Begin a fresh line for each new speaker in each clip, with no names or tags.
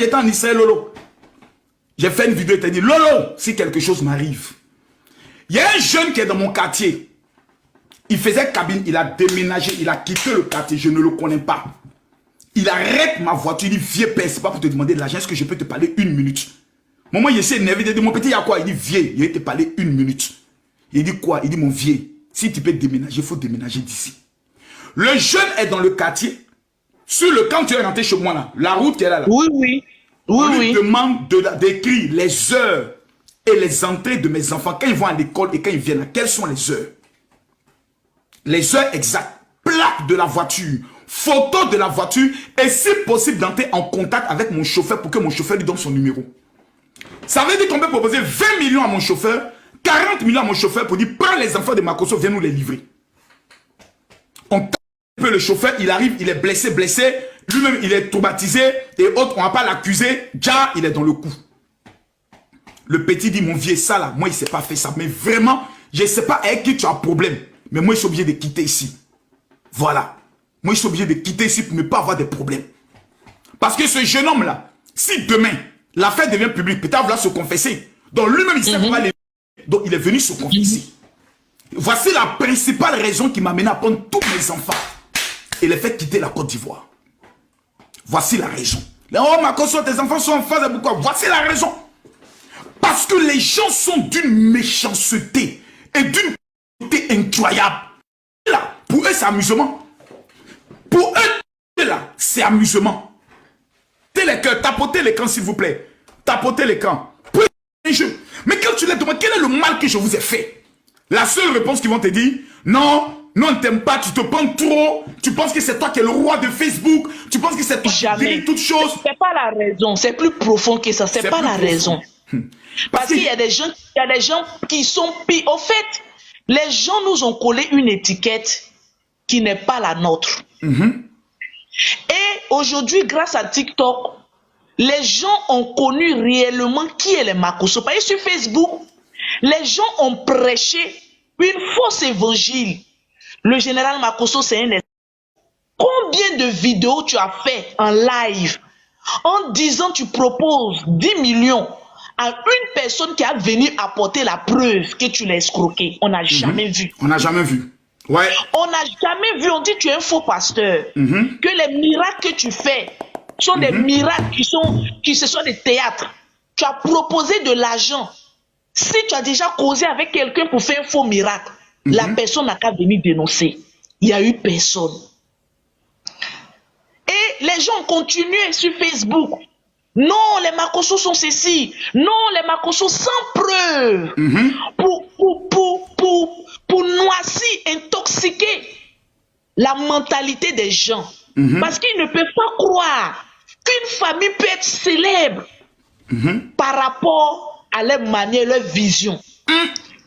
j'étais en Israël, Lolo, j'ai fait une vidéo et t'ai dit, Lolo, si quelque chose m'arrive, il y a un jeune qui est dans mon quartier. Il faisait cabine, il a déménagé, il a quitté le quartier, je ne le connais pas. Il arrête ma voiture, il dit, vieux père, c'est pas pour te demander de l'argent, est-ce que je peux te parler une minute? Moi, il s'est énervé, il dit, mon petit, il y a quoi? Il dit, vieux, il va te parler une minute. Il dit quoi? Il dit, mon vieux, si tu peux déménager, il faut déménager d'ici. Le jeune est dans le quartier. Sur le quand tu es rentré chez moi, là, la route qui est là, là.
Oui, oui. Oui,
On lui
oui.
demande d'écrire les heures et les entrées de mes enfants quand ils vont à l'école et quand ils viennent. Quelles sont les heures? Les heures exactes. Plaque de la voiture. Photo de la voiture. Et si possible d'entrer en contact avec mon chauffeur pour que mon chauffeur lui donne son numéro. Ça veut dire qu'on peut proposer 20 millions à mon chauffeur, 40 millions à mon chauffeur pour dire prends les enfants de Makosso, viens nous les livrer. On tape un peu le chauffeur, il arrive, il est blessé. Lui-même, il est traumatisé. Et autres, on ne va pas l'accuser. Déjà, il est dans le coup. Le petit dit, mon vieux, ça là, moi, il ne s'est pas fait ça. Mais vraiment, je ne sais pas avec qui tu as un problème. Mais moi, je suis obligé de quitter ici. Voilà. Moi, je suis obligé de quitter ici pour ne pas avoir de problème. Parce que ce jeune homme-là, si demain, l'affaire devient publique, peut-être vouloir se confesser. Donc, lui-même, il ne sait pas les... Donc, il est venu se confesser. Voici la principale raison qui m'a amené à prendre tous mes enfants et les faire quitter la Côte d'Ivoire. Voici la raison. Oh, Makosso, tes enfants sont en phase avec quoi? Voici la raison. Parce que les gens sont d'une méchanceté et d'une cruauté incroyable. Là, pour eux, c'est amusement. Pour eux, là, c'est amusement. Tapotez l'écran, s'il vous plaît. Tapotez l'écran. Mais quand tu les demandes, quel est le mal que je vous ai fait? La seule réponse qu'ils vont te dire, non, non, on ne t'aime pas, tu te prends trop, tu penses que c'est toi qui es le roi de Facebook, tu penses que c'est toi qui dis toutes choses.
C'est pas la raison, c'est plus profond que ça, c'est pas la raison. Parce qu'il y a des gens qui sont pires. Au fait, les gens nous ont collé une étiquette qui n'est pas la nôtre. Et aujourd'hui, grâce à TikTok, les gens ont connu réellement qui est les Makosso. Parce que sur Facebook, les gens ont prêché une fausse évangile. Le général Makosso, c'est un... Combien de vidéos tu as fait en live en disant tu proposes 10 millions à une personne qui a venu apporter la preuve que tu l'as escroqué? On n'a jamais vu.
On n'a jamais vu. Ouais.
On n'a jamais vu. On dit tu es un faux pasteur. Que les miracles que tu fais sont des miracles qui ce sont des théâtres. Tu as proposé de l'argent. Si tu as déjà causé avec quelqu'un pour faire un faux miracle, la personne n'a qu'à venir dénoncer. Il n'y a eu personne. Et les gens ont continué sur Facebook. Non, les Makosso sont ceci. Non, les Makosso sans preuve. Pour noircir, intoxiquer la mentalité des gens. Parce qu'ils ne peuvent pas croire qu'une famille peut être célèbre par rapport à leur manière, leur vision.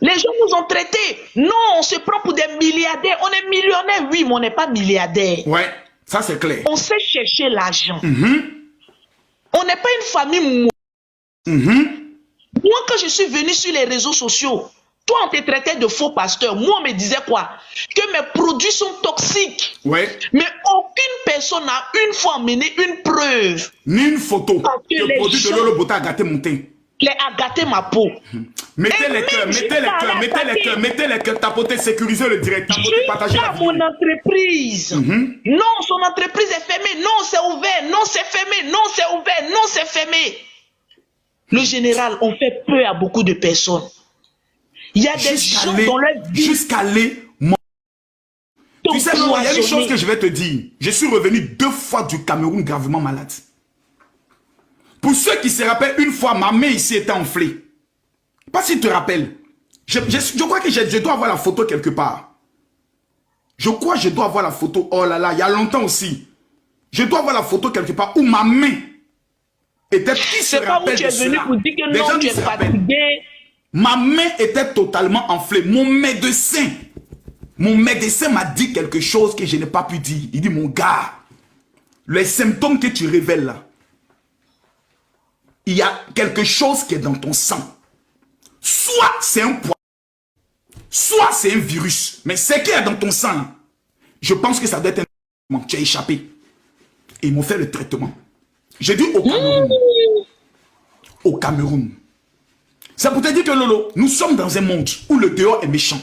Les gens nous ont traités. Non, on se prend pour des milliardaires. On est millionnaire, oui, mais on n'est pas milliardaire.
Ouais, ça c'est clair.
On sait chercher l'argent. On n'est pas une famille. Moi, quand je suis venu sur les réseaux sociaux, toi, on te traitait de faux pasteur. Moi, on me disait quoi? Que mes produits sont toxiques.
Ouais.
Mais aucune personne n'a une fois amené une preuve.
Ni une photo. Le produit de Lolo Bota a gâté mon teint.
A gâté ma peau.
Mettez les cœurs, mettez les cœurs, tapotez, sécurisez le direct, tapotez, partagez la vidéo.
Mon entreprise. Non, son entreprise est fermée. Non, c'est ouvert. Non, c'est fermé. Non, c'est ouvert. Non, c'est fermé. Le général, on fait peur à beaucoup de personnes. Il y a des gens dans leur vie.
Jusqu'à aller. Tu sais, il y a une chose que je vais te dire. Je suis revenu 2 fois du Cameroun gravement malade. Pour ceux qui se rappellent, une fois, ma main ici était enflée. Pas si tu te rappelles. Je crois que je dois avoir la photo quelque part. Je crois que je dois avoir la photo. Oh là là, il y a longtemps aussi. Je dois avoir la photo quelque part où ma main était...
C'est pas où tu es venu pour dire que non, tu es fatigué.
Ma main était totalement enflée. Mon médecin m'a dit quelque chose que je n'ai pas pu dire. Il dit, mon gars, les symptômes que tu révèles là, il y a quelque chose qui est dans ton sang. Soit c'est un poison, soit c'est un virus. Mais ce qui est dans ton sang, je pense que ça doit être un traitement. Tu as échappé. Et ils m'ont fait le traitement. J'ai dit au Cameroun. Au Cameroun. C'est pour te dire que Lolo, nous sommes dans un monde où le dehors est méchant.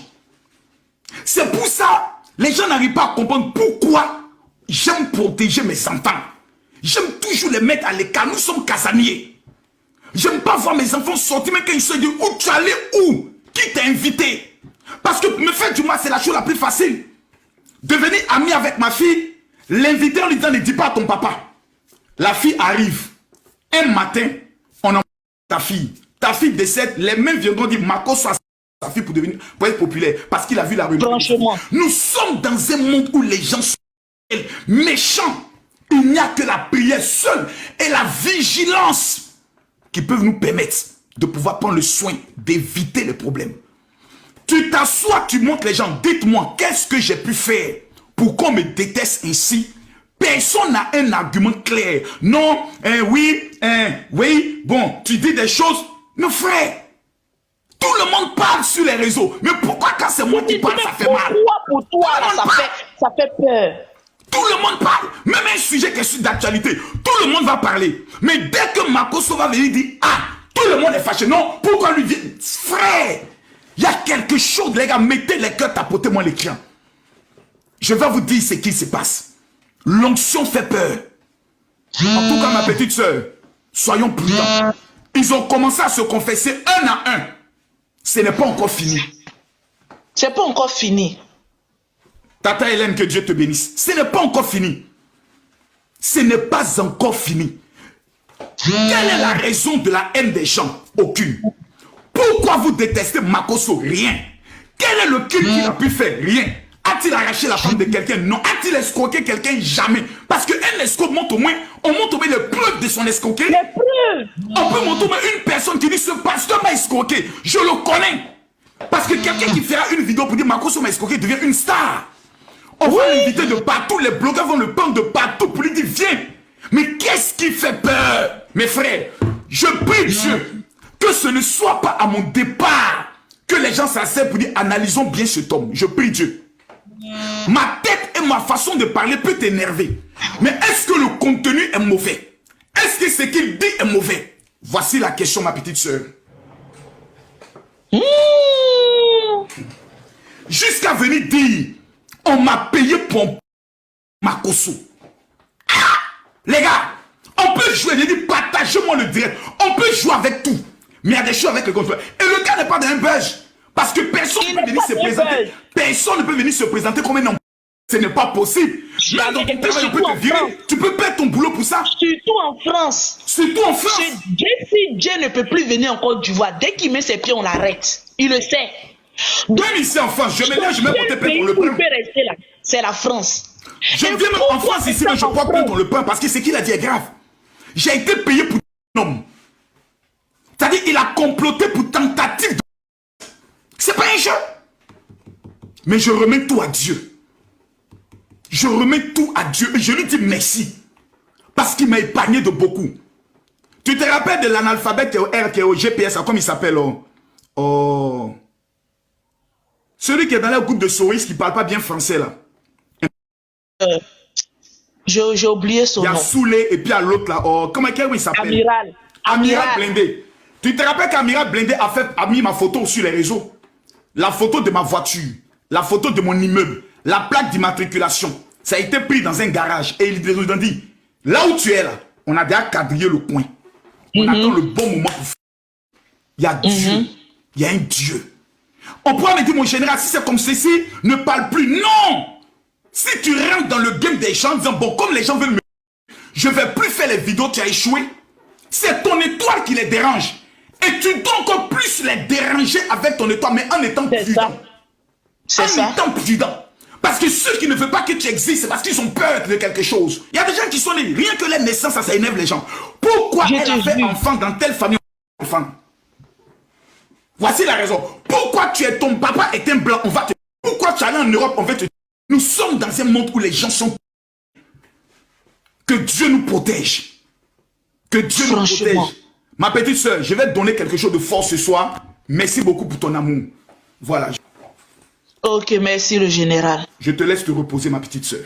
C'est pour ça, les gens n'arrivent pas à comprendre pourquoi j'aime protéger mes enfants. J'aime toujours les mettre à l'écart. Nous sommes casaniers. J'aime pas voir mes enfants sortir, mais quand ils se disent où tu allais, où? Qui t'a invité? Parce que me faire du mal, c'est la chose la plus facile. Devenir ami avec ma fille, l'inviter en lui disant ne dis pas à ton papa. La fille arrive. Un matin, on envoie ta fille. Ta fille décède, les mêmes viendront dire Marco soit sa fille pour être populaire. Parce qu'il a vu la rue. Nous sommes dans un monde où les gens sont méchants. Il n'y a que la prière seule et la vigilance qui peuvent nous permettre de pouvoir prendre le soin d'éviter les problèmes. Tu t'assois, tu montres les gens. Dites-moi, qu'est-ce que j'ai pu faire pour qu'on me déteste ainsi? Personne n'a un argument clair. Non, oui, bon, tu dis des choses. Mais frère, tout le monde parle sur les réseaux. Mais pourquoi quand c'est moi qui parle, ça fait mal?
Pour toi, ça fait peur.
Tout le monde parle. Même un sujet qui est d'actualité. Tout le monde va parler. Mais dès que Makosso va venir dire, ah, tout le monde est fâché. Non, pourquoi lui dire, frère, il y a quelque chose, les gars, mettez les cœurs, tapotez-moi l'écran. Je vais vous dire ce qui se passe. L'onction fait peur. En tout cas, ma petite soeur, soyons prudents. Ils ont commencé à se confesser un à un. Ce n'est pas encore fini.
C'est pas encore fini.
Tata Hélène, que Dieu te bénisse. Ce n'est pas encore fini. Ce n'est pas encore fini. Quelle est la raison de la haine des gens? Aucune. Pourquoi vous détestez Makosso? Rien. Quel est le crime qu'il a pu faire? Rien. A-t-il arraché la femme de quelqu'un? Non. A-t-il escroqué quelqu'un? Jamais. Parce qu'un escroc montre au moins, on montre au moins les preuves de son escroquerie.
Les preuves.
On peut montrer au moins une personne qui dit ce pasteur m'a escroqué. Je le connais. Parce que quelqu'un qui fera une vidéo pour dire Makosso m'a escroqué devient une star. On va l'inviter de partout. Les blogueurs vont le prendre de partout pour lui dire viens. Mais qu'est-ce qui fait peur? Mes frères, je prie Dieu que ce ne soit pas à mon départ que les gens s'asseyent pour dire analysons bien cet homme. Je prie Dieu. Ma tête et ma façon de parler peut t'énerver. Mais est-ce que le contenu est mauvais? Est-ce que ce qu'il dit est mauvais? Voici la question, ma petite soeur. Jusqu'à venir dire, on m'a payé pour Makosso. Ah, les gars, on peut jouer, je dis partagez-moi le direct. On peut jouer avec tout. Mais il y a des choses avec le contrôle. Et le gars n'est pas dans un buzz. Parce que personne ne peut venir se présenter. Personne ne peut venir se présenter comme un homme. Ce n'est pas possible. Même dans ton travail, on peut te virer. Tu peux perdre ton boulot pour ça.
Surtout en France.
Surtout en France.
Si Dieu ne peut plus venir en Côte d'Ivoire, dès qu'il met ses pieds, on l'arrête. Il le sait.
Donc, même ici en France, je vais porter plainte pour le pain.
C'est la France.
Je viens même en France ici, mais je porte plainte pour le pain parce que ce qu'il a dit est grave. J'ai été payé pour un homme. C'est-à-dire qu'il a comploté pour tentative de... C'est pas un jeu. Mais je remets tout à Dieu. Je remets tout à Dieu et je lui dis merci. Parce qu'il m'a épargné de beaucoup. Tu te rappelles de l'analphabète qui est au GPS, comme il s'appelle celui qui est dans le groupe de souris qui ne parle pas bien français là.
J'ai oublié son nom.
Il y a Soulé et puis il y a l'autre là. Comment il s'appelle? Amiral Blindé. Tu te rappelles qu'Amiral Blindé a mis ma photo sur les réseaux? La photo de ma voiture, la photo de mon immeuble, la plaque d'immatriculation. Ça a été pris dans un garage. Et il nous a dit, là où tu es là, on a déjà quadrillé le coin. On attend le bon moment pour faire. Il y a Dieu. Il y a un Dieu. On pourra me dire, mon général, si c'est comme ceci, ne parle plus. Non! Si tu rentres dans le game des gens en disant, bon, comme les gens veulent me... Je ne vais plus faire les vidéos, tu as échoué. C'est ton étoile qui les dérange. Et tu dois encore plus les déranger avec ton étoile, mais en étant prudent.
C'est ça.
En étant prudent. Parce que ceux qui ne veulent pas que tu existes, c'est parce qu'ils ont peur de quelque chose. Il y a des gens qui sont nés, rien que la naissance, ça énerve les gens. Pourquoi elle a fait enfant dans telle famille? Enfant. Voici la raison. Pourquoi ton papa est un blanc? On va te... Pourquoi tu es allé en Europe? On va te... Nous sommes dans un monde où les gens sont... Que Dieu nous protège. Que Dieu nous protège. Ma petite soeur, je vais te donner quelque chose de fort ce soir. Merci beaucoup pour ton amour. Voilà.
Ok, merci le général.
Je te laisse te reposer, ma petite soeur.